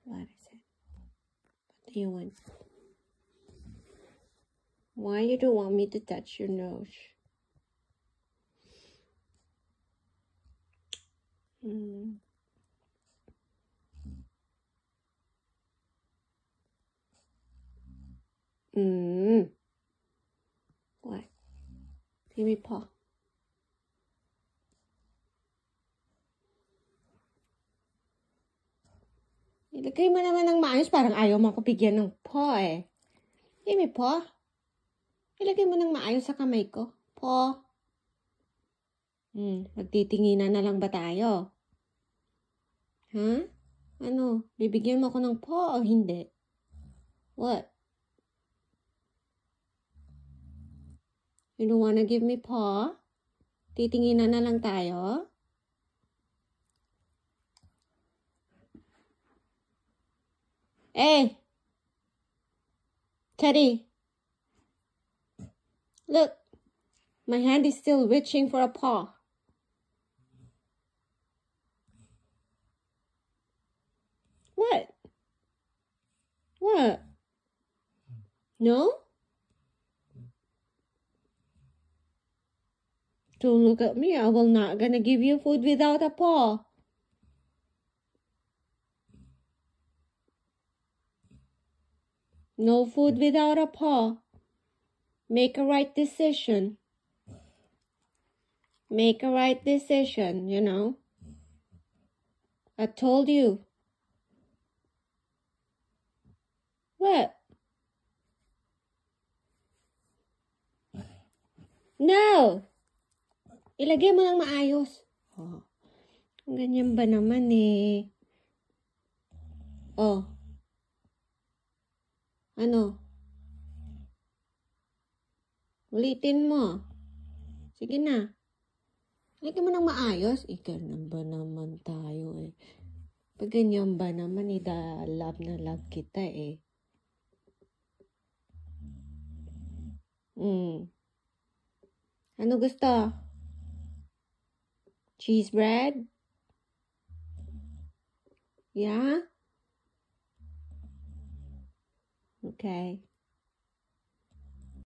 What is it? What do you want? Why you don't want me to touch your nose? What? Give me paw. Ilagay mo naman ng maayos. Parang ayaw mo ako bigyan ng paw eh. Give me paw. Ilagay mo ng maayos sa kamay ko. Paw. Magtitinginan na lang ba tayo? Ha? Ano? Bibigyan mo ako ng paw o hindi? What? You don't wanna give me paw? Titinginan na lang tayo? Hey! Teddy! Look! My hand is still reaching for a paw. What? What? No? Don't look at me. I will not gonna give you food without a paw. No food without a paw. Make a right decision. Make a right decision, you know. I told you. What? No! Ilagay mo ng maayos. Oh. Ganyan ba naman eh? Oh. Ano? Ulitin mo. Sige na. Ilagay mo ng maayos. Ganyan ba naman tayo eh? Pag ganyan ba naman love na love kita eh. Ano gusto? Cheese bread? Yeah? Okay.